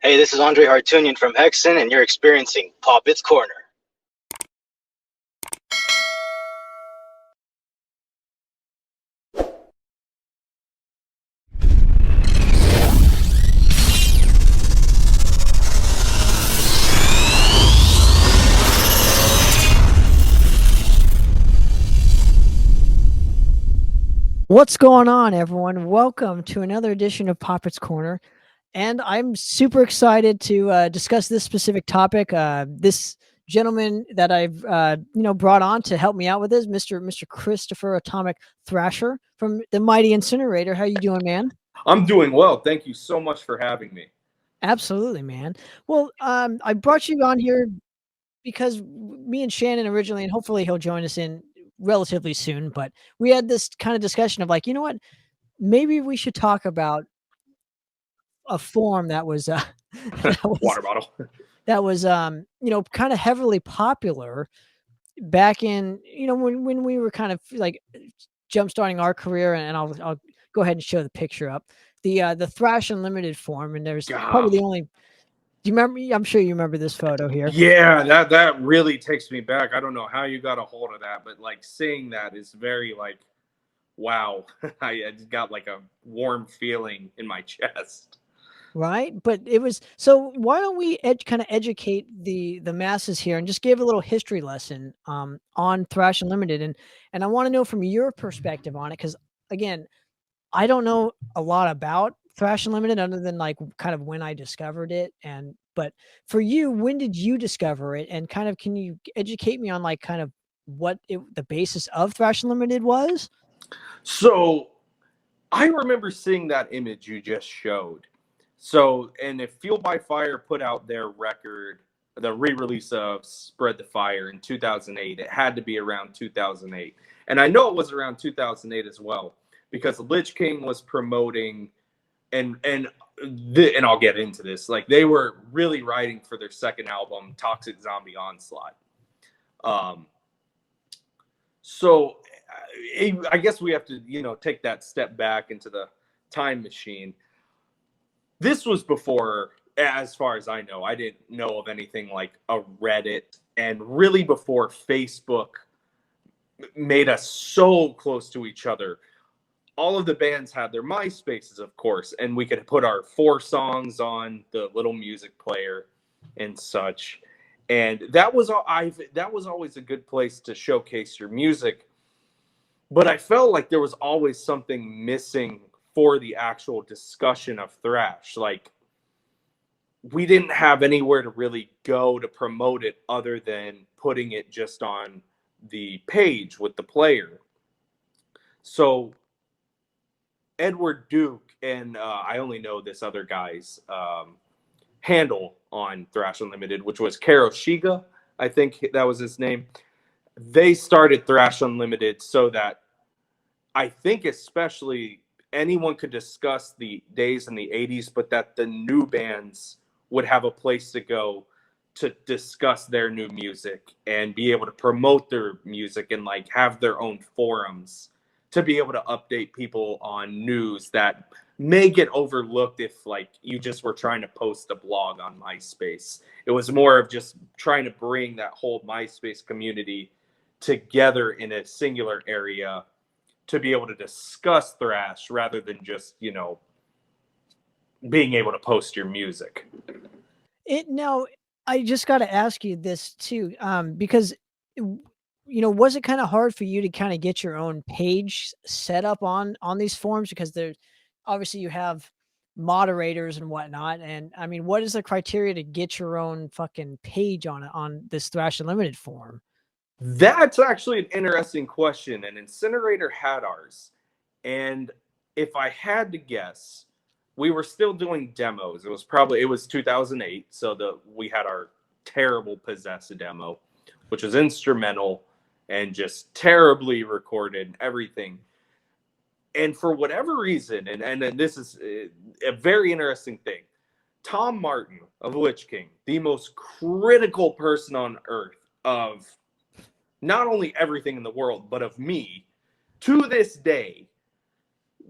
Hey, this is Andre Hartunian from Hexen, and you're experiencing Poppitt's Corner. What's going on, everyone? Welcome to another edition of Poppitt's Corner. And I'm super excited to discuss this specific topic. This gentleman that I've brought on to help me out with this, Mr. Christopher Atomic Thrasher from the mighty Insinnerator. How you doing, man? I'm doing well. Thank you so much for having me. Absolutely, man. Well, I brought you on here because me and Shannon originally, and hopefully he'll join us in relatively soon, but we had this kind of discussion of like, you know what, maybe we should talk about a forum that was Water bottle. that was kind of heavily popular back in, when we were kind of like jump starting our career, and I'll go ahead and show the picture up. The Thrash Unlimited Forum, and there's probably the only. Do you remember? I'm sure you remember this photo here. Yeah, that really takes me back. I don't know how you got a hold of that, but like seeing that is very like, wow. I just got like a warm feeling in my chest. Right, but it was so. Why don't we kind of educate the masses here and just give a little history lesson on Thrash Unlimited, and I want to know from your perspective on it, because again, I don't know a lot about Thrash Unlimited other than like kind of when I discovered it, but for you, when did you discover it, and kind of can you educate me on like kind of what the basis of Thrash Unlimited was? So I remember seeing that image you just showed. So, and if Fuel by Fire put out their record, the re-release of Spread the Fire in 2008, it had to be around 2008. And I know it was around 2008 as well, because Lich King was promoting, and I'll get into this, like they were really writing for their second album, Toxic Zombie Onslaught. So I guess we have to, take that step back into the time machine. This was before, as far as I know, I didn't know of anything like a Reddit, and really before Facebook made us so close to each other. All of the bands had their MySpaces, of course, and we could put our 4 songs on the little music player and such. And that was always a good place to showcase your music. But I felt like there was always something missing for the actual discussion of thrash. Like, we didn't have anywhere to really go to promote it other than putting it just on the page with the player. So Edward Duke, and I only know this other guy's handle on Thrash Unlimited, which was Karoshiga, I think that was his name. They started Thrash Unlimited so that I think especially anyone could discuss the days in the 80s, but that the new bands would have a place to go to discuss their new music and be able to promote their music and like have their own forums to be able to update people on news that may get overlooked if like you just were trying to post a blog on MySpace. It was more of just trying to bring that whole MySpace community together in a singular area to be able to discuss thrash rather than just, being able to post your music. Now, I just got to ask you this too, because, was it kind of hard for you to kind of get your own page set up on these forums? Because there's obviously you have moderators and whatnot. And I mean, what is the criteria to get your own fucking page on this Thrash Unlimited forum? That's actually an interesting question. And Insinnerator had ours. And if I had to guess, we were still doing demos. It was 2008. So we had our terrible Possess demo, which was instrumental and just terribly recorded and everything. And for whatever reason, and this is a very interesting thing, Tom Martin of Lich King, the most critical person on earth of not only everything in the world, but of me, to this day,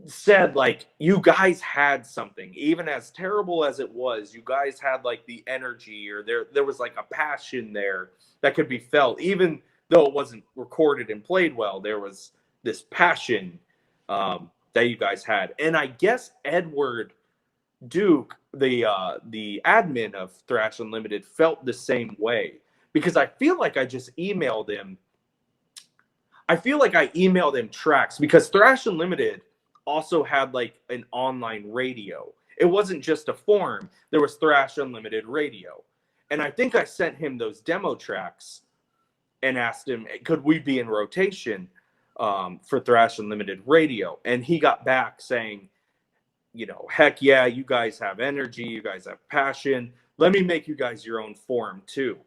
said like you guys had something, even as terrible as it was. You guys had like the energy, or there was like a passion there that could be felt, even though it wasn't recorded and played well. There was this passion that you guys had, and I guess Edward Duke, the admin of Thrash Unlimited, felt the same way, because I feel like I just emailed him. I feel like I emailed him tracks, because Thrash Unlimited also had like an online radio. It wasn't just a forum. There was Thrash Unlimited radio. And I think I sent him those demo tracks and asked him, could we be in rotation for Thrash Unlimited radio? And he got back saying, you know, heck yeah, you guys have energy, you guys have passion. Let me make you guys your own forum too.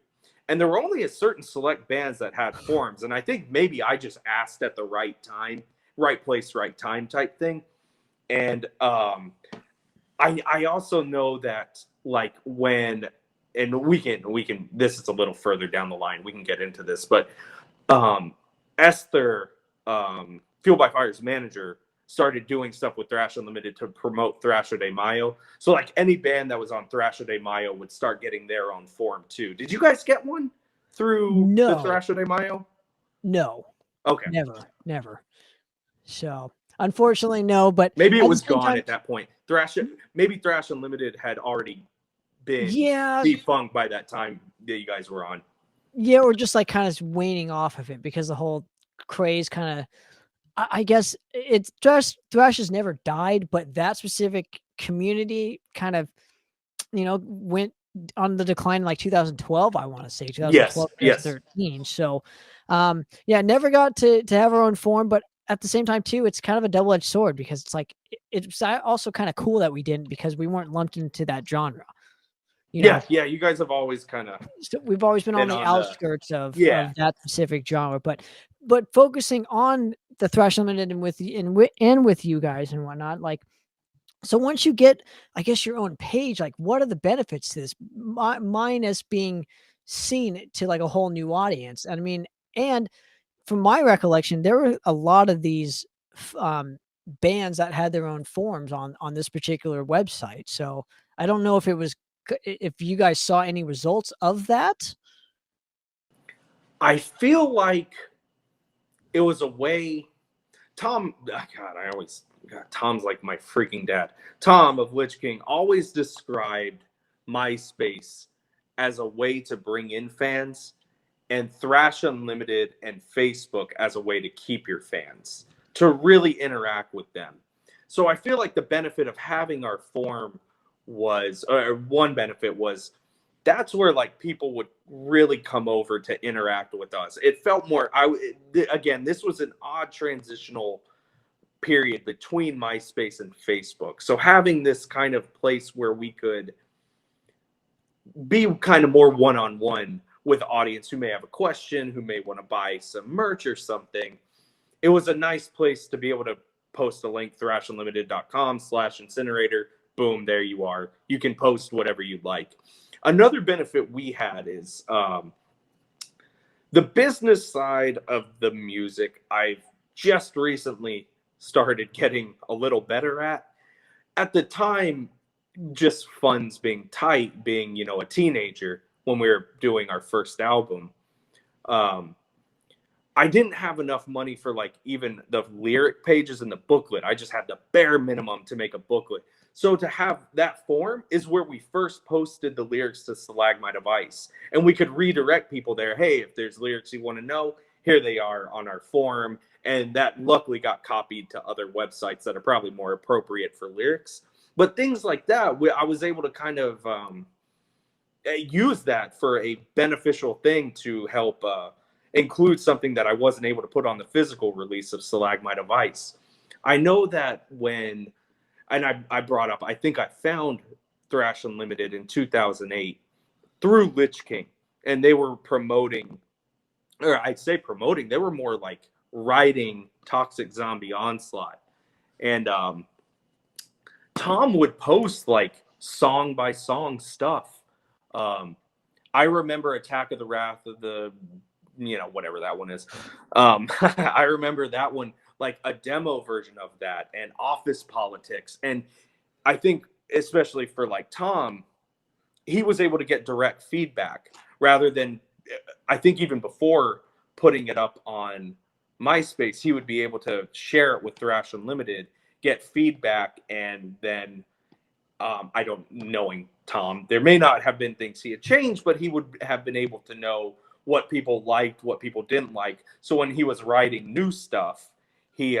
And there were only a certain select bands that had forums. And I think maybe I just asked at the right time, right place, right time type thing. And I also know that like when, and we can, this is a little further down the line, we can get into this, but Esther, Fuel by Fire's manager, started doing stuff with Thrash Unlimited to promote Thrasher de Mayo. So like any band that was on Thrasher de Mayo would start getting their own forum too. Did you guys get one through the Thrasher de Mayo? No. Okay. Never. So unfortunately, no, but maybe it was gone at that point. Thrash Unlimited had already been defunct by that time that you guys were on. Yeah, or just like kind of waning off of it, because the whole craze kind of, I guess it's just Thrash has never died, but that specific community kind of, you know, went on the decline in like 2012, I want to say 2012, yes. 2013. So, never got to have our own forum, but at the same time too, it's kind of a double-edged sword, because it's like, it's also kind of cool that we didn't, because we weren't lumped into that genre. You know? Yeah, you guys have always kind of, we've always been on the outskirts of that specific genre, but focusing on the Thrash Unlimited and with you guys and whatnot, like, so once you get, I guess, your own page, like, what are the benefits to this, minus being seen to like a whole new audience? I mean, and from my recollection, there were a lot of these bands that had their own forums on this particular website. So I don't know if you guys saw any results of that. I feel like it was a way. Tom's like my freaking dad. Tom of Lich King always described MySpace as a way to bring in fans, and Thrash Unlimited and Facebook as a way to keep your fans, to really interact with them. So I feel like the benefit of having our forum was, or one benefit was, that's where like people would really come over to interact with us. It felt more, again, this was an odd transitional period between MySpace and Facebook. So having this kind of place where we could be kind of more one-on-one with audience who may have a question, who may want to buy some merch or something, it was a nice place to be able to post a link, thrashunlimited.com/Insinnerator. Boom, there you are. You can post whatever you'd like. Another benefit we had is the business side of the music. I've just recently started getting a little better at. At the time, just funds being tight, being, you know, a teenager when we were doing our first album, I didn't have enough money for like even the lyric pages in the booklet. I just had the bare minimum to make a booklet. So to have that form is where we first posted the lyrics to Stalagmite of Ice. And we could redirect people there. Hey, if there's lyrics you want to know, here they are on our forum. And that luckily got copied to other websites that are probably more appropriate for lyrics. But things like that, I was able to kind of use that for a beneficial thing to help include something that I wasn't able to put on the physical release of Stalagmite of Ice. I know that when, and I brought up, I think I found Thrash Unlimited in 2008 through Lich King, and they were promoting, or I'd say promoting, they were more like writing Toxic Zombie Onslaught. And Tom would post like song by song stuff. I remember Attack of the Wrath of the, you know, whatever that one is. I remember that one, like a demo version of that, and office politics. And I think especially for like Tom, he was able to get direct feedback rather than, I think even before putting it up on MySpace, he would be able to share it with Thrash Unlimited, get feedback, and then I don't, knowing Tom, there may not have been things he had changed, but he would have been able to know what people liked, what people didn't like. So when he was writing new stuff, he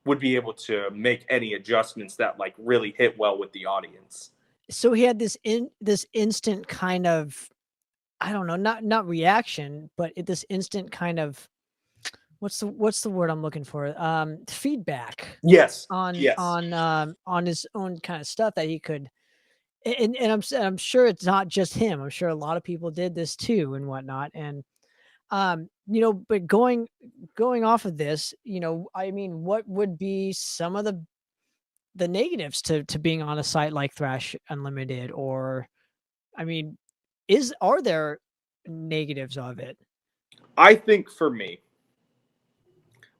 would be able to make any adjustments that like really hit well with the audience. So he had this instant kind of, I don't know, not reaction, but this instant kind of, what's the word I'm looking for? Feedback Yes. on Yes. on his own kind of stuff that he could. And I'm sure it's not just him. I'm sure a lot of people did this too and whatnot. And you know, but going off of this, you know, I mean, what would be some of the negatives to being on a site like Thrash Unlimited? Or, I mean, are there negatives of it? I think for me,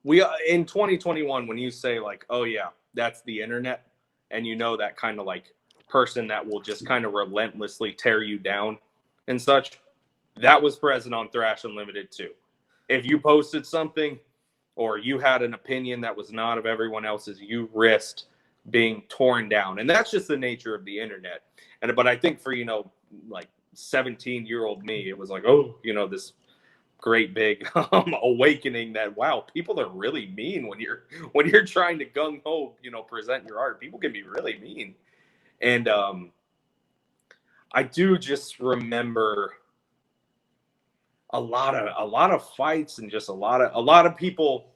we in 2021, when you say like, oh yeah, that's the internet, and you know that kind of like person that will just kind of relentlessly tear you down and such, that was present on Thrash Unlimited too. If you posted something or you had an opinion that was not of everyone else's, you risked being torn down. And that's just the nature of the internet. But I think for, you know, like 17-year-old me, it was like, oh, you know, this great big awakening that, wow, people are really mean when you're trying to gung-ho, you know, present your art. People can be really mean. And I do just remember a lot of fights, and just a lot of people,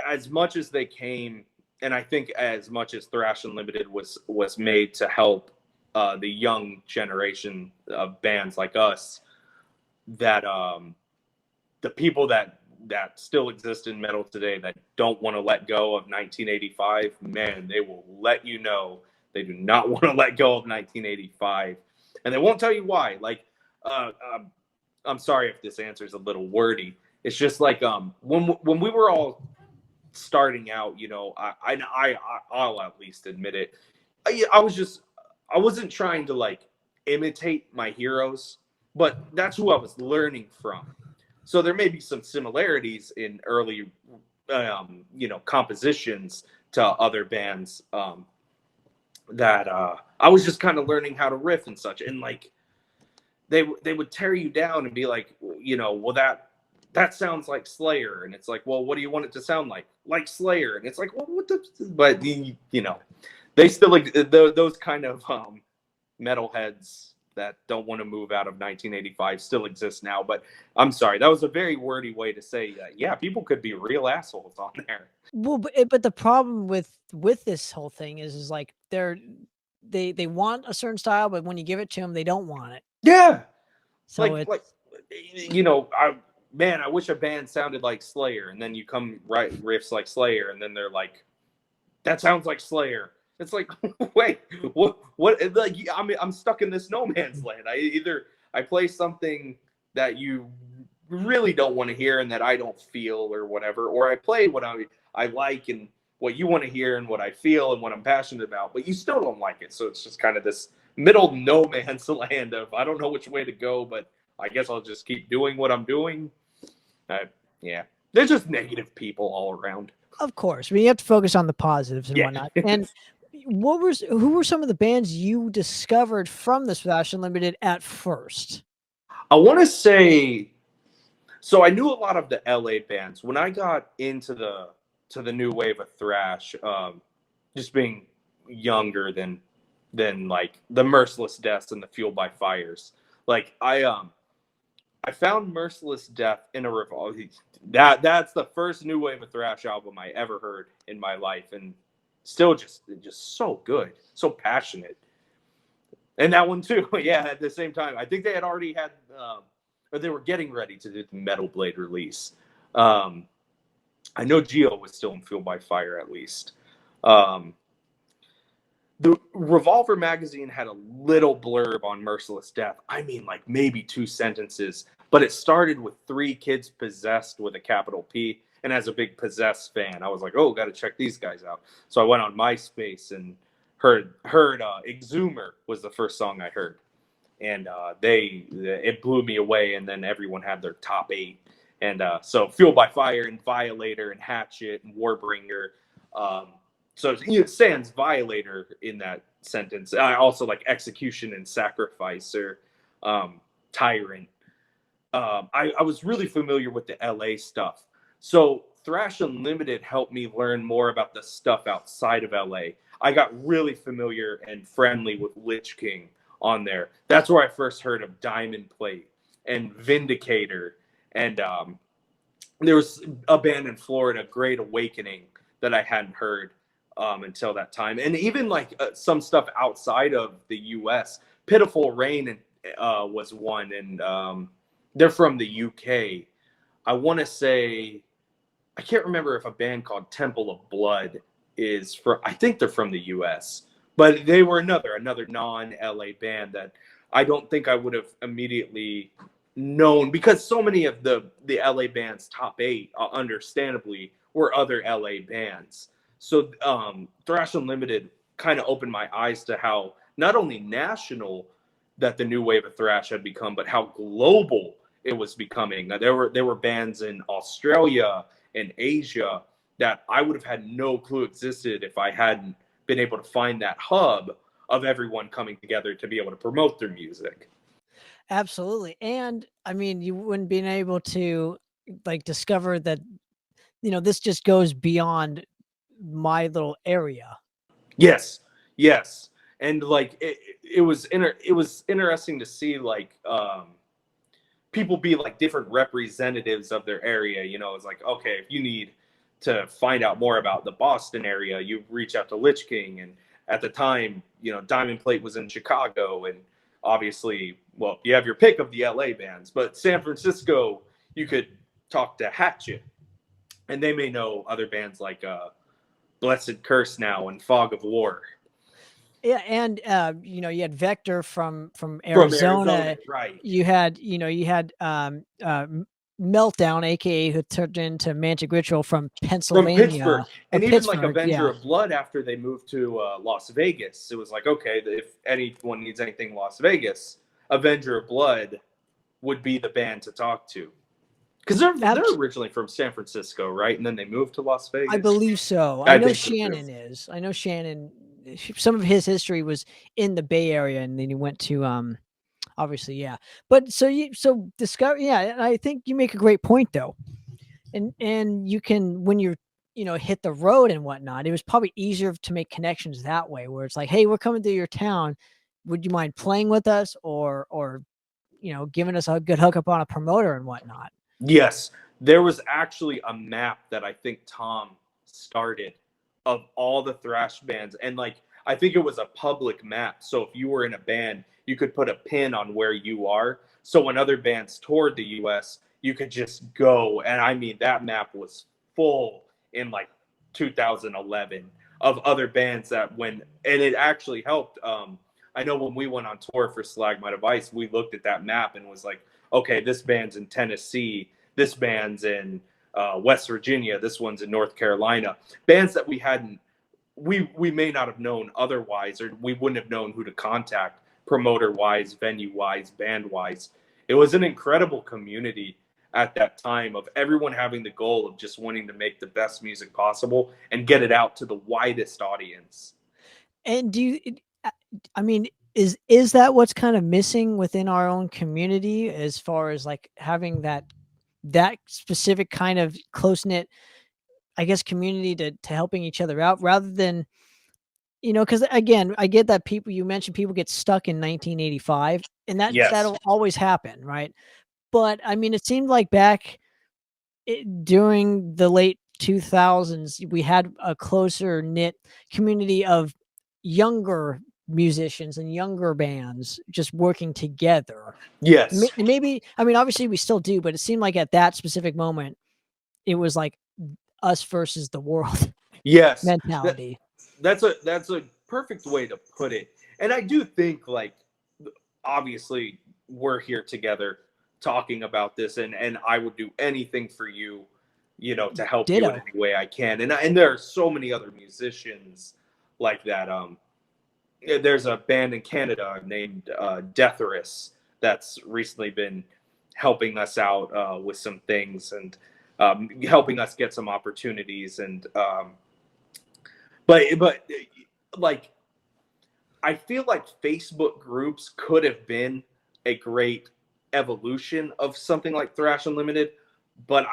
as much as they came, and I think as much as Thrash Unlimited was made to help the young generation of bands like us, that the people that still exist in metal today that don't want to let go of 1985, man, they will let you know they do not want to let go of 1985, and they won't tell you why. Like, I'm sorry if this answer is a little wordy. It's just like when we were all starting out, you know, I'll at least admit it. I wasn't trying to like imitate my heroes, but that's who I was learning from. So there may be some similarities in early, you know, compositions to other bands that I was just kind of learning how to riff and such, and like they would tear you down and be like, you know, well that sounds like Slayer, and it's like, well, what do you want it to sound like? Like Slayer, and it's like, well, what the? But you know, they still those kind of metalheads that don't want to move out of 1985 still exist now. But I'm sorry, that was a very wordy way to say that. Yeah, people could be real assholes on there. Well, but the problem with this whole thing is like they want a certain style, but when you give it to them, they don't want it. Yeah, So like you know, I wish a band sounded like Slayer, and then you come write riffs like Slayer, and then they're like, that sounds like Slayer. It's like, wait, what? Like, I'm stuck in this no man's land. I play something that you really don't want to hear and that I don't feel or whatever, or I play what I like and what you want to hear and what I feel and what I'm passionate about, but you still don't like it. So it's just kind of this middle no man's land of, I don't know which way to go, but I guess I'll just keep doing what I'm doing. Yeah, they're just negative people all around. of course, we have to focus on the positives and whatnot. And who were some of the bands you discovered from this Thrash Unlimited at first? I want to say, so I knew a lot of the LA bands when I got into the new wave of thrash. Just being younger than like the Merciless Deaths and the Fueled by Fires. Like I found Merciless Death in a Revolve. That's the first new wave of thrash album I ever heard in my life, and still just so good, so passionate. And that one too, yeah. At the same time, I think they had already had, or they were getting ready to do the Metal Blade release. I know Geo was still in Fueled by Fire at least. The Revolver magazine had a little blurb on Merciless Death. I mean, like maybe 2 sentences, but it started with 3 kids possessed with a capital P. And as a big Possessed fan, I was like, oh, got to check these guys out. So I went on MySpace and heard Exhumer was the first song I heard. And it blew me away. And then everyone had their top 8. And so Fueled by Fire and Violator and Hatchet and Warbringer. So it sans Violator in that sentence. I also like Execution and Sacrificer, Tyrant. I was really familiar with the LA stuff. So Thrash Unlimited helped me learn more about the stuff outside of LA. I got really familiar and friendly with Lich King on there. That's where I first heard of Diamond Plate and Vindicator. And there was a band in Florida, Great Awakening, that I hadn't heard until that time. And even like some stuff outside of the US. Pitiful Rain was one, and they're from the UK. I want to say, I can't remember if a band called Temple of Blood is from, I think they're from the US, but they were another non-LA band that I don't think I would have immediately known, because so many of the LA bands top 8 understandably were other LA bands. So Thrash Unlimited kind of opened my eyes to how not only national that the new wave of thrash had become, but how global it was becoming. There were bands in Australia and Asia that I would have had no clue existed if I hadn't been able to find that hub of everyone coming together to be able to promote their music. Absolutely. And I mean, you wouldn't be able to like discover that, this just goes beyond my little area. Yes. And like it was interesting to see like people be like different representatives of their area. It's like, okay, if you need to find out more about the Boston area, you reach out to Lich King. And at the time, Diamond Plate was in Chicago, and obviously, well, you have your pick of the LA bands, but San Francisco, you could talk to Hatchet, and they may know other bands like Blessed Curse now and Fog of War. Yeah, and you had Vector from Arizona. Right. You had Meltdown, aka who turned into Mantic Ritual from Pennsylvania, from Pittsburgh, and even Pittsburgh, like Avenger of Blood after they moved to Las Vegas. It was like, okay, if anyone needs anything Las Vegas, Avenger of Blood would be the band to talk to. Because they're originally from San Francisco, right? And then they moved to Las Vegas. I believe so. I know Shannon is. I know Shannon. Some of his history was in the Bay Area, and then he went to obviously, yeah. But so discover, yeah. And I think you make a great point though, and you can, when you're hit the road and whatnot, it was probably easier to make connections that way, where it's like, hey, we're coming to your town, would you mind playing with us, or giving us a good hookup on a promoter and whatnot. Yes, there was actually a map that I think Tom started of all the thrash bands, and like I think it was a public map. So if you were in a band, you could put a pin on where you are. So when other bands toured the US, you could just go. And I mean, that map was full in like 2011 of other bands that and it actually helped. I know when we went on tour for Slag My Device, we looked at that map and was like, okay, this band's in Tennessee, this band's in West Virginia, this one's in North Carolina. Bands that we may not have known otherwise, or we wouldn't have known who to contact promoter-wise, venue-wise, band-wise. It was an incredible community at that time of everyone having the goal of just wanting to make the best music possible and get it out to the widest audience. And is that what's kind of missing within our own community, as far as like having that specific kind of close-knit, I guess, community to helping each other out, rather than, because again, I get that you mentioned people get stuck in 1985, and that'll always happen, right? But I mean, it seemed like back during the late 2000s, we had a closer knit community of younger musicians and younger bands just working together. Yes. Maybe, I mean, obviously we still do, but it seemed like at that specific moment, it was like us versus the world. Yes. Mentality. That's a perfect way to put it. And I do think, like, obviously we're here together talking about this, and I would do anything for you, to help you in Ditto. any way I can. And there are so many other musicians like that. There's a band in Canada named Deatherus that's recently been helping us out with some things and helping us get some opportunities. And but like, I feel like Facebook groups could have been a great evolution of something like Thrash Unlimited, but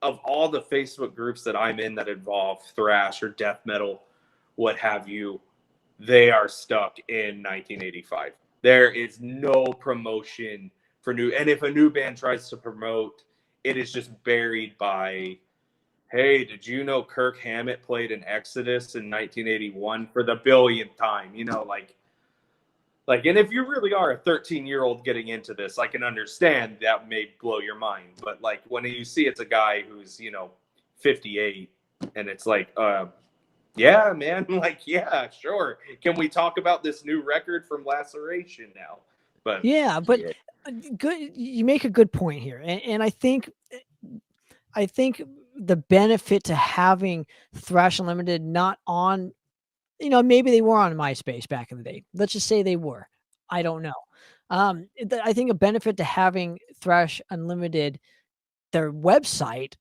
of all the Facebook groups that I'm in that involve thrash or death metal, what have you, they are stuck in 1985. There is no promotion for new, and if a new band tries to promote, it is just buried by, hey, did you know Kirk Hammett played in Exodus in 1981 for the billionth time? And if you really are a 13-year-old getting into this, I can understand that may blow your mind. But like when you see it's a guy who's 58, and it's like, yeah, man, like, yeah, sure. Can we talk about this new record from Laceration now? But Yeah, but good. You make a good point here, and I think the benefit to having Thrash Unlimited not on, maybe they were on MySpace back in the day. Let's just say they were. I don't know. I think a benefit to having Thrash Unlimited, their website,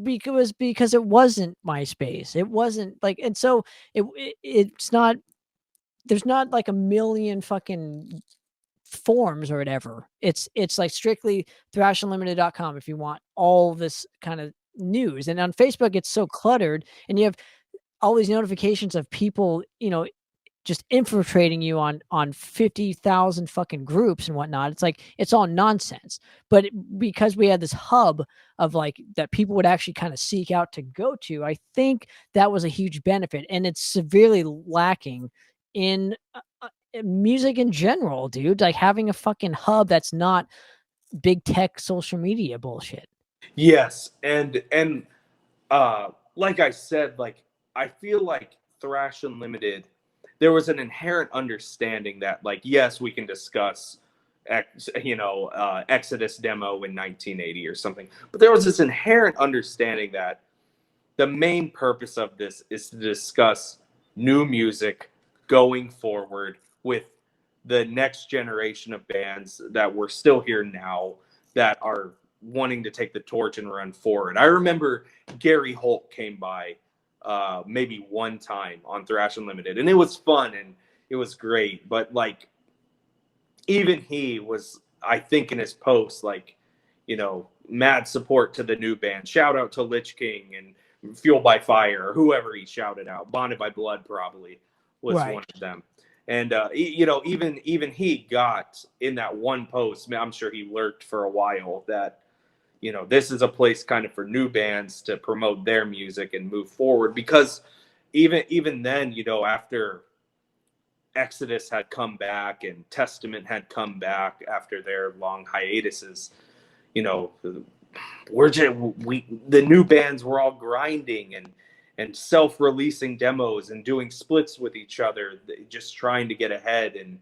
because it wasn't MySpace. It wasn't like, and so it's not. There's not like a million fucking forms or whatever. It's like strictly thrashunlimited.com if you want all this kind of news. And on Facebook, it's so cluttered, and you have all these notifications of people, just infiltrating you on 50,000 fucking groups and whatnot. It's like, it's all nonsense. But because we had this hub of like that people would actually kind of seek out to go to, I think that was a huge benefit. And it's severely lacking in music in general, dude. Like having a fucking hub that's not big tech social media bullshit. yes, and like I said, like I feel like Thrash Unlimited, there was an inherent understanding that, like, yes, we can discuss Exodus demo in 1980 or something, but there was this inherent understanding that the main purpose of this is to discuss new music going forward with the next generation of bands that were still here now that are wanting to take the torch and run forward. I remember Gary Holt came by maybe one time on Thrash Unlimited, and it was fun and it was great. But like, even he was, I think, in his post, like, mad support to the new band. Shout out to Lich King and Fuel by Fire, or whoever he shouted out. Bonded by Blood probably was Right. one of them. And even he got in that one post. I'm sure he lurked for a while that this is a place kind of for new bands to promote their music and move forward, because even then, after Exodus had come back and Testament had come back after their long hiatuses, the new bands were all grinding and self-releasing demos and doing splits with each other, just trying to get ahead. And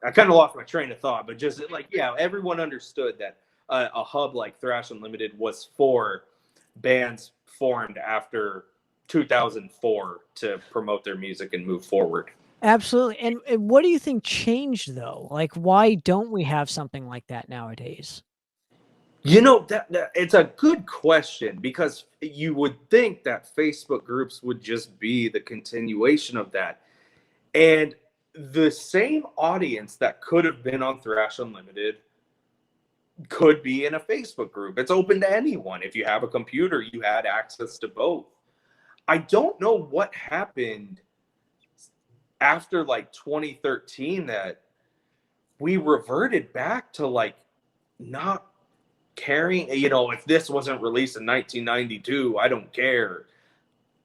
I kind of lost my train of thought, but just like, yeah, everyone understood that a hub like Thrash Unlimited was for bands formed after 2004 to promote their music and move forward. Absolutely. And what do you think changed though? Like, why don't we have something like that nowadays? That it's a good question, because you would think that Facebook groups would just be the continuation of that. And the same audience that could have been on Thrash Unlimited could be in a Facebook group. It's open to anyone. If you have a computer, you had access to both. I don't know what happened after like 2013 that we reverted back to like not caring. If this wasn't released in 1992, I don't care.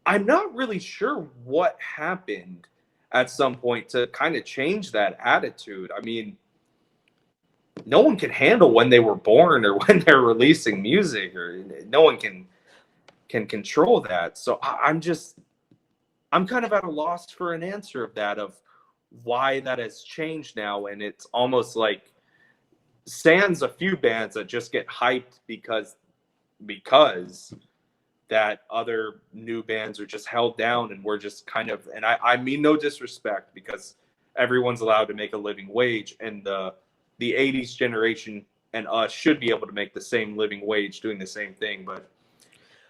I'm not really sure what happened at some point to kind of change that attitude. I mean, no one can handle when they were born or when they're releasing music, or no one can control that. So I'm kind of at a loss for an answer of why that has changed now. And it's almost like sans a few bands that just get hyped because that other new bands are just held down, and we're just kind of, and I mean no disrespect, because everyone's allowed to make a living wage, and the 80s generation and us should be able to make the same living wage doing the same thing. But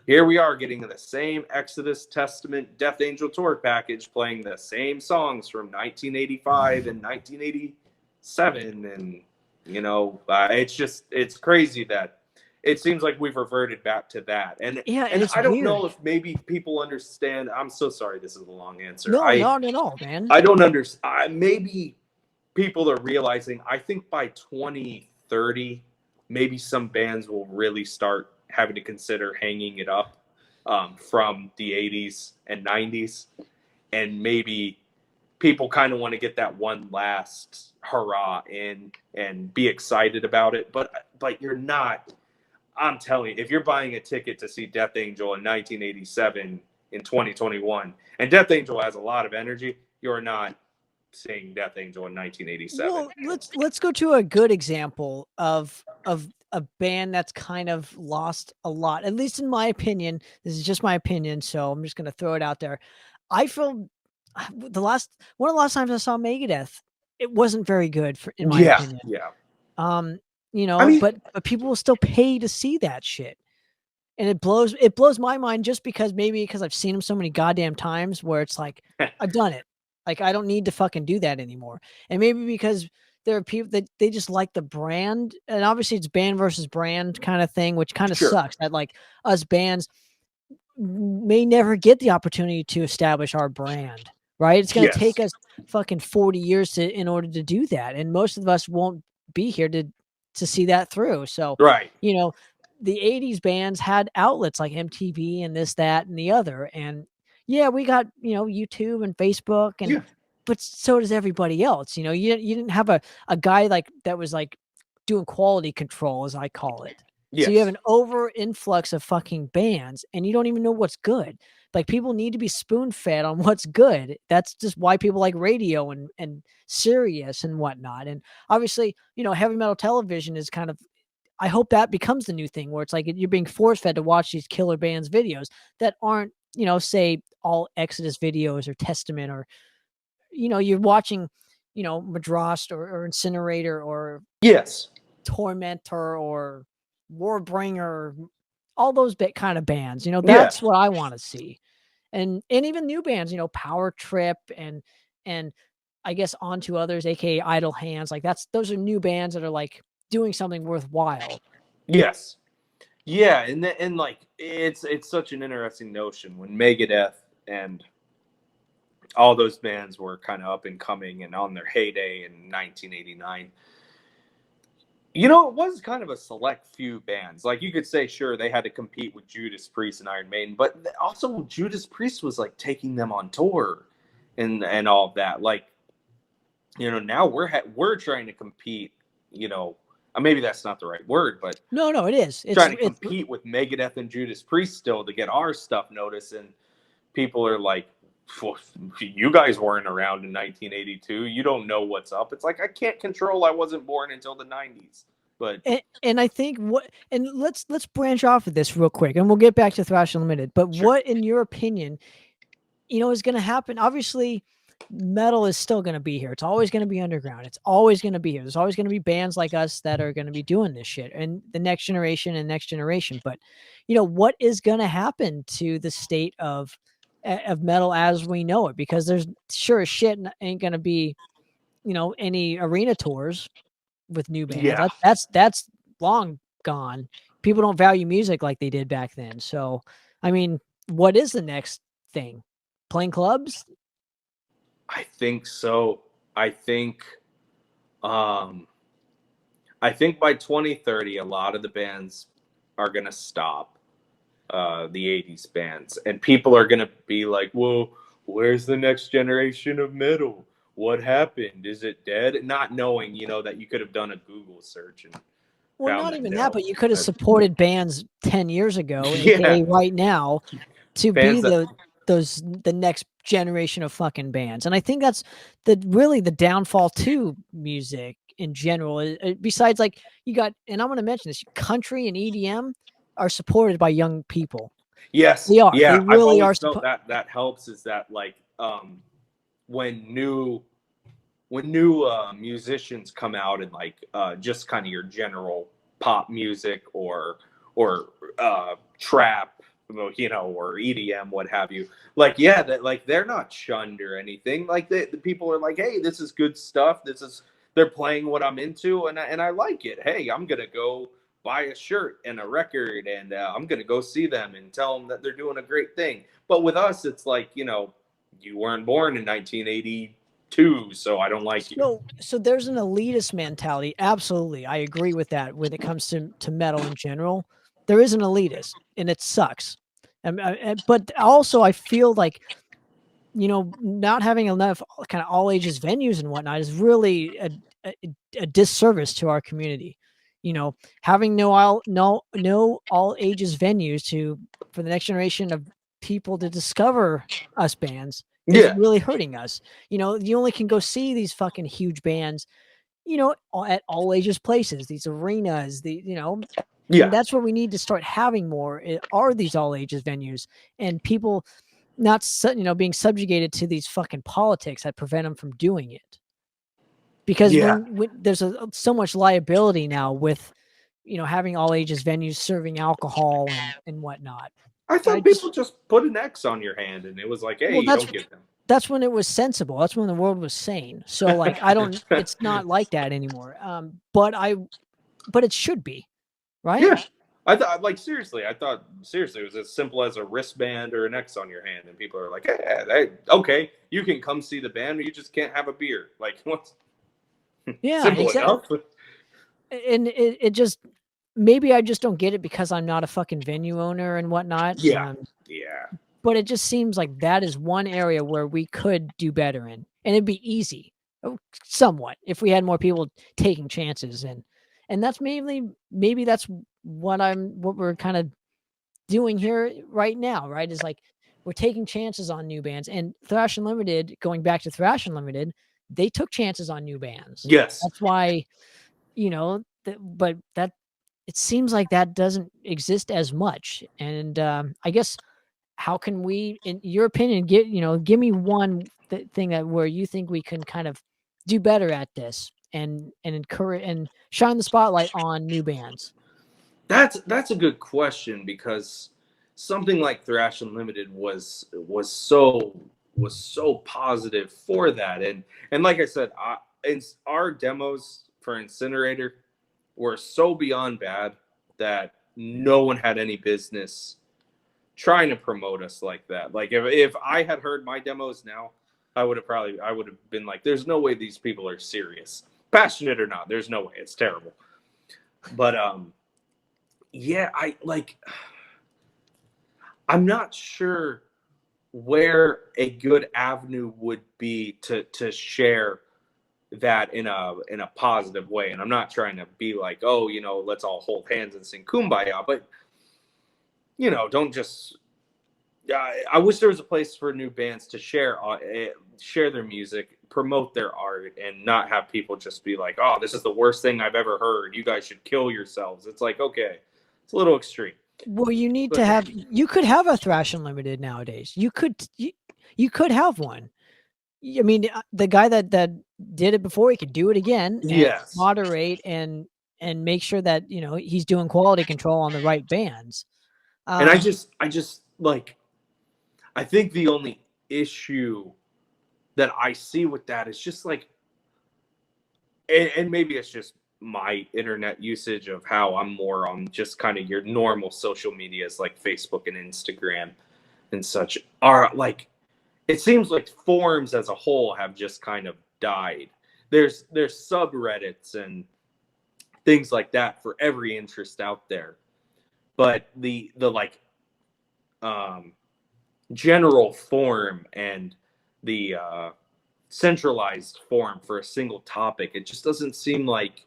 here we are getting the same Exodus, Testament, Death Angel tour package, playing the same songs from 1985 and 1987. And, you know, it's crazy that it seems like we've reverted back to that. And Yeah, and it's I don't weird. know if maybe people understand. I'm so sorry, this is a long answer. No, not at all, man. I don't understand. Maybe people are realizing, I think by 2030, maybe some bands will really start having to consider hanging it up from the 80s and 90s. And maybe people kind of want to get that one last hurrah in and be excited about it. But you're not. I'm telling you, if you're buying a ticket to see Death Angel in 1987 in 2021, and Death Angel has a lot of energy, you're not seeing Death Angel in 1987. Well, let's go to a good example of a band that's kind of lost a lot, at least in my opinion. This is just my opinion, so I'm just going to throw it out there. I feel one of the last times I saw Megadeth, it wasn't very good in my opinion. Yeah. You know, I mean, but people will still pay to see that shit. And it blows my mind, just because I've seen them so many goddamn times, where it's like, I've done it. Like, I don't need to fucking do that anymore. And maybe because there are people that they just like the brand, and obviously it's band versus brand kind of thing, which kind of sucks that, like, us bands may never get the opportunity to establish our brand, right? It's going to take us fucking 40 years in order to do that. And most of us won't be here to see that through. So, you know, the 80s bands had outlets like MTV and this, that, and the other. And yeah, we got, you know, YouTube and Facebook, and but so does everybody else. You know, you didn't have a guy like that was like doing quality control, as I call it. So you have an over influx of fucking bands, and you don't even know what's good. Like, people need to be spoon fed on what's good. That's just why people like radio and Sirius and whatnot. And obviously, you know, heavy metal television is kind of, I hope that becomes the new thing, where it's like you're being force fed to watch these killer bands videos that aren't, you know, say all Exodus videos or Testament, or, you know, you're watching, you know, Madrost or Insinnerator or Tormentor or Warbringer, all those kind of bands. You know, that's what I want to see. And even new bands, you know, Power Trip and I guess Onto Others, aka Idle Hands. Like, those are new bands that are like doing something worthwhile. Yes. Yeah, and like it's such an interesting notion when Megadeth and all those bands were kind of up and coming and on their heyday in 1989. You know, it was kind of a select few bands. Like, you could say, sure, they had to compete with Judas Priest and Iron Maiden, but also Judas Priest was like taking them on tour and all of that. Like, you know, now we're trying to compete, you know, maybe that's not the right word, but no, it is. It's trying to compete with Megadeth and Judas Priest still to get our stuff noticed. And people are like, well, you guys weren't around in 1982. You don't know what's up. It's like, I can't control. I wasn't born until the 90s. But and I think let's branch off of this real quick, and we'll get back to Thrash Unlimited. But what, in your opinion, you know, is going to happen? Obviously, metal is still going to be here. It's always going to be underground. It's always going to be here. There's always going to be bands like us that are going to be doing this shit, and the next generation. But, you know, what is going to happen to the state of metal as we know it? Because there's sure as shit ain't going to be, you know, any arena tours with new bands. Yeah. That's long gone. People don't value music like they did back then. So, I mean, what is the next thing? Playing clubs? I think so. I think by 2030, a lot of the bands are going to stop, the 80s bands, and people are going to be like, well, where's the next generation of metal? What happened? Is it dead? Not knowing, you know, that you could have done a Google search. And well, not even that, but you could have supported bands 10 years ago, right now, to be the next generation of fucking bands. And I think that's really the downfall to music in general. Besides, like, you got, and I'm going to mention this, country and EDM are supported by young people. Yes. They are. Yeah. They really are. I've always felt that helps, is that, like, when new musicians come out, and like just kind of your general pop music or trap, you know, or EDM, what have you, like, yeah, that, like, they're not shunned or anything. Like, the people are like, hey, this is good stuff. They're playing what I'm into, and I like it. Hey, I'm gonna go buy a shirt and a record, and I'm gonna go see them and tell them that they're doing a great thing. But with us, it's like, you know, you weren't born in 1982, so I don't like you. So there's an elitist mentality. Absolutely. I agree with that when it comes to metal in general. There is an elitist, and it sucks. But also I feel like, you know, not having enough kind of all ages venues and whatnot is really a disservice to our community. You know, having no all ages venues for the next generation of people to discover us bands is Yeah. really hurting us. You know, you only can go see these fucking huge bands, you know, at all ages places, these arenas, you know, Yeah. and that's what we need to start having more, are these all ages venues, and people not, you know, being subjugated to these fucking politics that prevent them from doing it. Because Yeah. when there's so much liability now with, you know, having all ages venues serving alcohol and whatnot. I thought people just put an X on your hand, and it was like, hey, well, you don't get them. that's when it was sensible. That's when the world was sane. So, like, it's not like that anymore. But it should be, right? Yeah. I thought seriously, it was as simple as a wristband or an X on your hand, and people are like, hey, okay, you can come see the band, but you just can't have a beer. Like, what's simple enough? And it just, maybe I just don't get it because I'm not a fucking venue owner and whatnot. Yeah. Yeah. But it just seems like that is one area where we could do better in, and it'd be easy, somewhat, if we had more people taking chances. And that's maybe that's what we're kind of doing here right now, right? Is like, we're taking chances on new bands, and Thrash Unlimited, going back to Thrash Unlimited, they took chances on new bands. Yes. That's why, you know, but that, it seems like that doesn't exist as much. And I guess, how can we, in your opinion, give me one thing that where you think we can kind of do better at this, and encourage and shine the spotlight on new bands? That's a good question, because something like Thrash Unlimited was so positive for that, and like I said, our demos for Insinnerator were so beyond bad that no one had any business trying to promote us like that. Like, if I had heard my demos now, I would have been like, there's no way these people are serious, passionate or not. There's no way. It's terrible. But yeah, I'm not sure where a good avenue would be to share that in a positive way. And I'm not trying to be like, oh, you know, let's all hold hands and sing Kumbaya, but, you know, don't just. I wish there was a place for new bands to share their music, promote their art, and not have people just be like, oh, this is the worst thing I've ever heard, you guys should kill yourselves. It's like, okay, it's a little extreme. Well, you could have a Thrash Unlimited nowadays. You could have one. I mean, the guy that did it before, he could do it again. And Yes. moderate and make sure that, you know, he's doing quality control on the right bands. And I just like, I think the only issue that I see with that is just like, and maybe it's just my internet usage of how I'm more on just kind of your normal social medias like Facebook and Instagram and such, are like, it seems like forums as a whole have just kind of died. There's subreddits and things like that for every interest out there, but the like general forum and the centralized forum for a single topic, it just doesn't seem like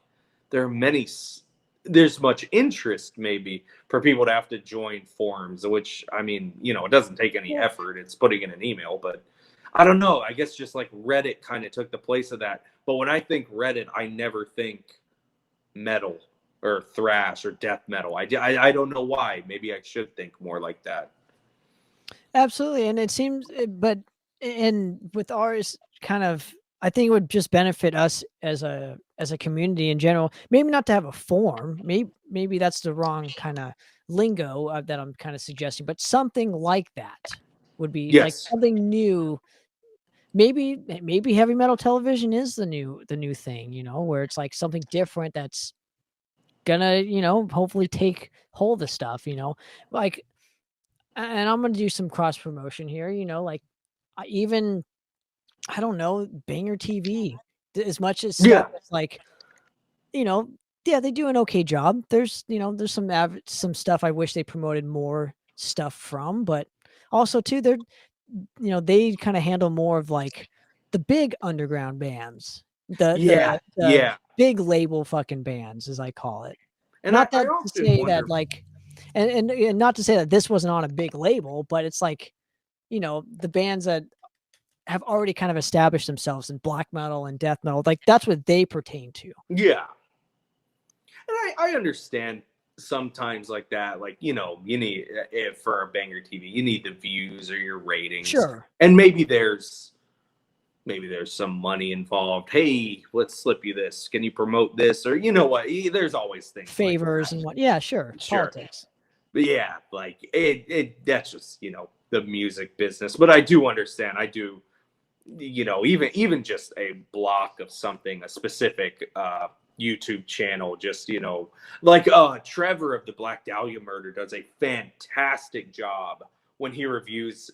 there's much interest maybe for people to have to join forums, which, I mean, you know, it doesn't take any effort. It's putting in an email, but I don't know. I guess just like Reddit kind of took the place of that. But when I think Reddit, I never think metal or thrash or death metal. I don't know why. Maybe I should think more like that. Absolutely, and it seems, but and with ours, kind of, I think it would just benefit us as a community in general. Maybe not to have a form. Maybe that's the wrong kind of lingo that I'm kind of suggesting, but something like that would be like Yes. something new. Maybe heavy metal television is the new thing, where it's like something different that's gonna, hopefully take hold of stuff, like, and I'm gonna do some cross promotion here, like even, I don't know, Banger TV, as much as stuff is like, you know, yeah, they do an okay job. There's, there's some stuff I wish they promoted more stuff from, but also too, they kind of handle more of like the big underground bands, the big label fucking bands, as I call it. And Not I that to often say wonder, that like, and not to say that this wasn't on a big label, but it's like, the bands that have already kind of established themselves in black metal and death metal, like that's what they pertain to. yeah. And I understand sometimes like that, like, you need, if for a Banger TV, you need the views or your ratings. Sure. And maybe there's some money involved. Hey, let's slip you this. Can you promote this? Or you know what? There's always things favors like and what. Yeah, sure. Politics. But yeah, like that's just, the music business. But I do understand. I do, even just a block of something, a specific YouTube channel, just, like Trevor of the Black Dahlia Murder does a fantastic job when he reviews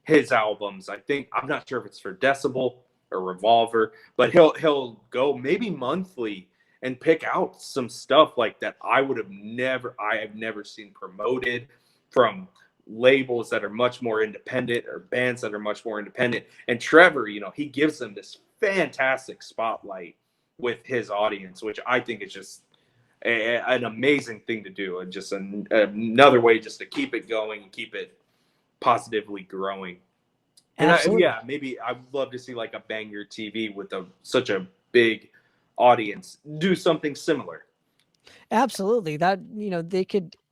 his albums. I'm not sure if it's for Decibel or Revolver, but he'll go maybe monthly and pick out some stuff like that I have never seen promoted from labels that are much more independent or bands that are much more independent. And Trevor, he gives them this fantastic spotlight with his audience, which I think is just an amazing thing to do, and just another way just to keep it going and keep it positively growing. And maybe I'd love to see like a Banger TV with such a big audience do something similar. Absolutely. That,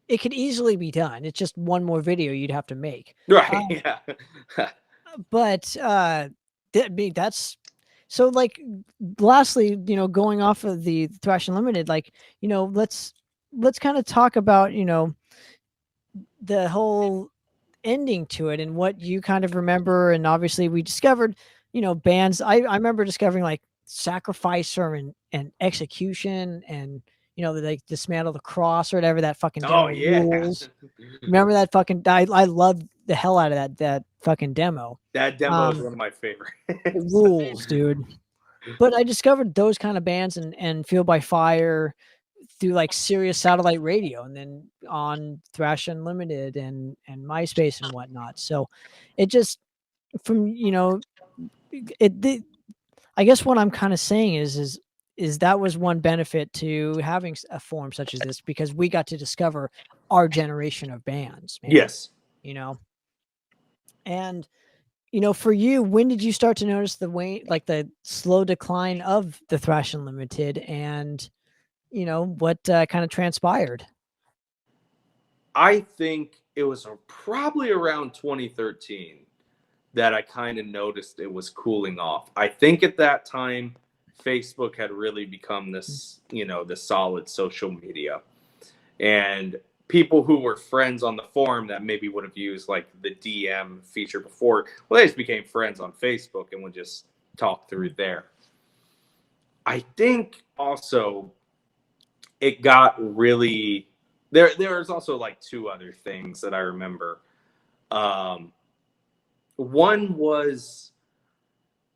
it could easily be done. It's just one more video you'd have to make. Right. Yeah. But that's so, like, lastly, going off of the Thrash Unlimited, like, let's kind of talk about, the whole ending to it and what you kind of remember. And obviously we discovered, bands. I remember discovering like Sacrificer and Execution, and like Dismantle the Cross or whatever, that fucking demo rules. Remember that fucking, I loved the hell out of that fucking demo. That demo is one of my favorites. Rules, dude. But I discovered those kind of bands and Fueled by Fire through like Sirius satellite radio, and then on Thrash Unlimited and MySpace and whatnot. So it just, from, I guess what I'm kind of saying is that was one benefit to having a forum such as this, because we got to discover our generation of bands, man. Yes. And, for you, when did you start to notice the slow decline of the Thrash Unlimited, and, what kind of transpired? I think it was probably around 2013 that I kind of noticed it was cooling off. I think at that time, Facebook had really become this, the solid social media. And people who were friends on the forum that maybe would have used like the DM feature before, well, they just became friends on Facebook and would just talk through there. I think also it got really, there's also like two other things that I remember. One was,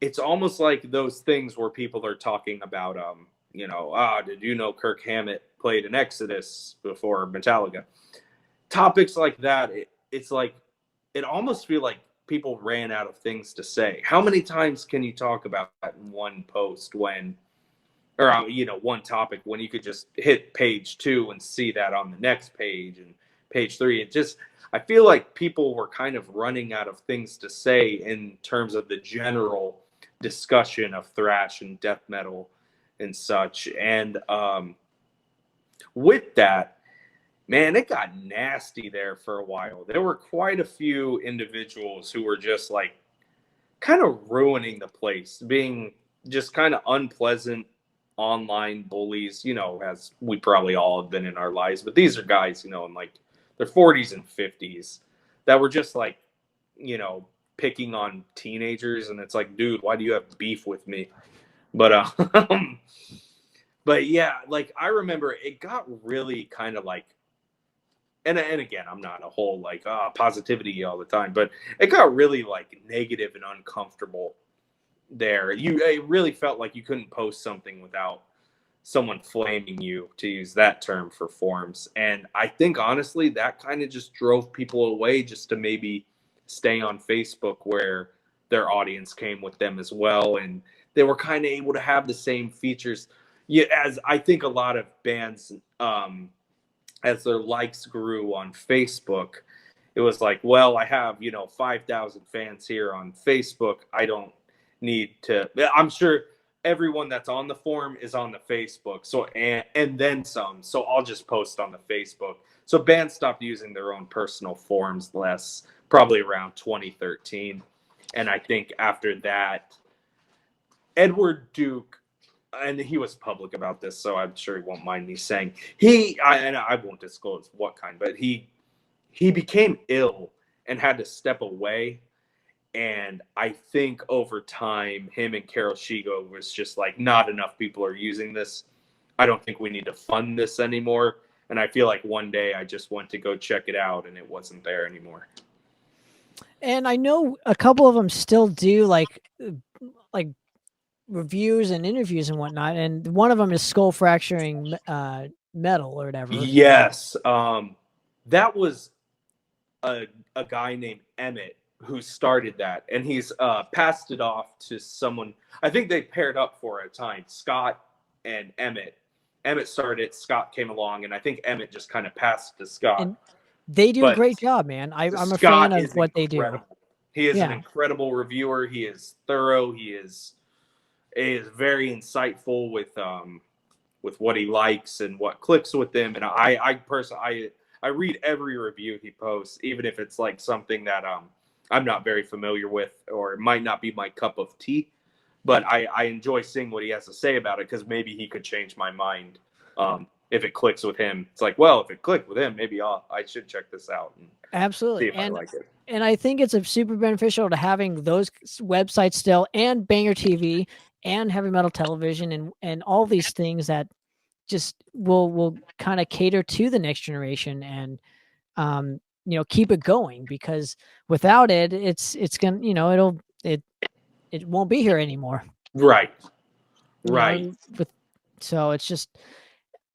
it's almost like those things where people are talking about, did you know Kirk Hammett played in Exodus before Metallica? Topics like that. It's like, it almost feels like people ran out of things to say. How many times can you talk about that in one post one topic, when you could just hit page 2 and see that on the next page and page 3. It just, I feel like people were kind of running out of things to say in terms of the general discussion of thrash and death metal and such. And with that, man, it got nasty there for a while. There were quite a few individuals who were just like kind of ruining the place, being just kind of unpleasant online bullies, you know, as we probably all have been in our lives. But these are guys, you know, in like their 40s and 50s that were just like, you know, picking on teenagers. And it's like, dude, why do you have beef with me? But but yeah, like I remember it got really kind of like, and again, I'm not a whole like positivity all the time, but it got really like negative and uncomfortable there. It really felt like you couldn't post something without someone flaming you, to use that term for forums. And I think honestly that kind of just drove people away just to maybe stay on Facebook where their audience came with them as well, and they were kind of able to have the same features. Yeah, as I think a lot of bands, as their likes grew on Facebook, it was like, well, I have, you know, 5,000 fans here on Facebook. I don't need to. I'm sure everyone that's on the forum is on the Facebook. So and then some. So I'll just post on the Facebook. So bands stopped using their own personal forums less, probably around 2013. And I think after that, Edward Duke, and he was public about this, so I'm sure he won't mind me saying, and I won't disclose what kind, but he became ill and had to step away. And I think over time, him and Carol Shigo was just like, not enough people are using this. I don't think we need to fund this anymore. And I feel like one day I just went to go check it out and it wasn't there anymore. And I know a couple of them still do like reviews and interviews and whatnot. And one of them is Skull Fracturing Metal or whatever. Yes. That was a guy named Emmett who started that, and he's passed it off to someone. I think they paired up for a time, Scott and Emmett. Emmett started it, Scott came along, and I think Emmett just kind of passed to Scott. And they do a great job, man. I'm a fan of what they do. He is an incredible reviewer. He is thorough. He is very insightful with what he likes and what clicks with him. And I personally read every review he posts, even if it's like something that I'm not very familiar with, or it might not be my cup of tea, but I enjoy seeing what he has to say about it, because maybe he could change my mind if it clicks with him. It's like, well, if it clicked with him, maybe I should check this out. And absolutely. See if I like it. And I think it's a super beneficial to having those websites still, and Banger TV and Heavy Metal Television and all these things that just will kind of cater to the next generation and you know, keep it going, because without it, it's gonna, you know, it won't be here anymore. Right. So it's just,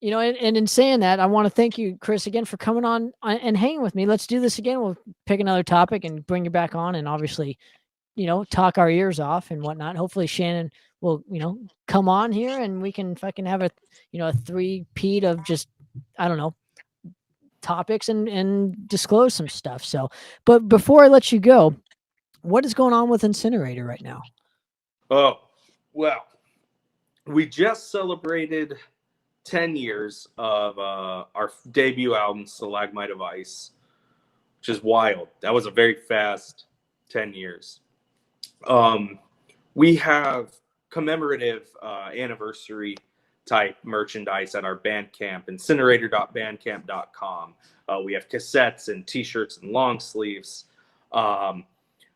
you know, and in saying that, I want to thank you, Chris, again for coming on and hanging with me. Let's do this again. We'll pick another topic and bring you back on, and obviously, you know, talk our ears off and whatnot. Hopefully Shannon will, you know, come on here and we can fucking have a 3-peat of just, I don't know, topics and disclose some stuff. So, but before I let you go, what is going on with Insinnerator right now? Oh, well, we just celebrated 10 years of our debut album, Stalagmite of Ice, which is wild. That was a very fast 10 years. We have commemorative anniversary type merchandise at our Bandcamp, insinnerator.bandcamp.com. We have cassettes and t-shirts and long sleeves.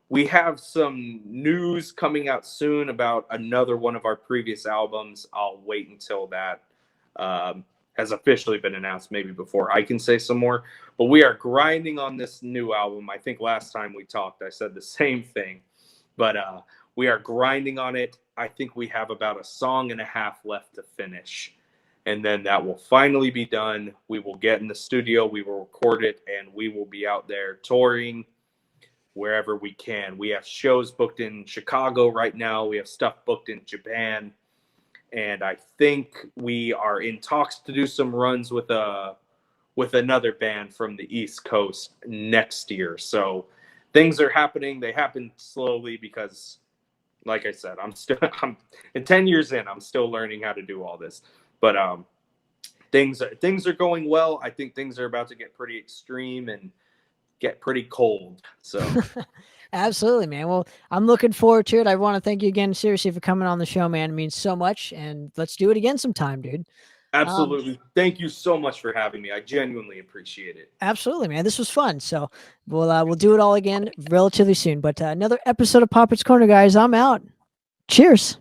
We have some news coming out soon about another one of our previous albums. I'll wait until that has officially been announced, maybe before I can say some more. But we are grinding on this new album. I think last time we talked, I said the same thing. But we are grinding on it. I think we have about a song and a half left to finish. And then that will finally be done. We will get in the studio, we will record it, and we will be out there touring wherever we can. We have shows booked in Chicago right now. We have stuff booked in Japan. And I think we are in talks to do some runs with a with another band from the East Coast next year. So things are happening. They happen slowly because, like I said, I'm in 10 years in, I'm still learning how to do all this. But things are going well. I think things are about to get pretty extreme and get pretty cold. So Absolutely, man. Well, I'm looking forward to it. I want to thank you again, seriously, for coming on the show, man. It means so much, and let's do it again sometime, dude. absolutely. Thank you so much for having me. I genuinely appreciate it. Absolutely, man. This was fun. So we'll do it all again relatively soon. But another episode of Poppitt's Corner, guys. I'm out. Cheers.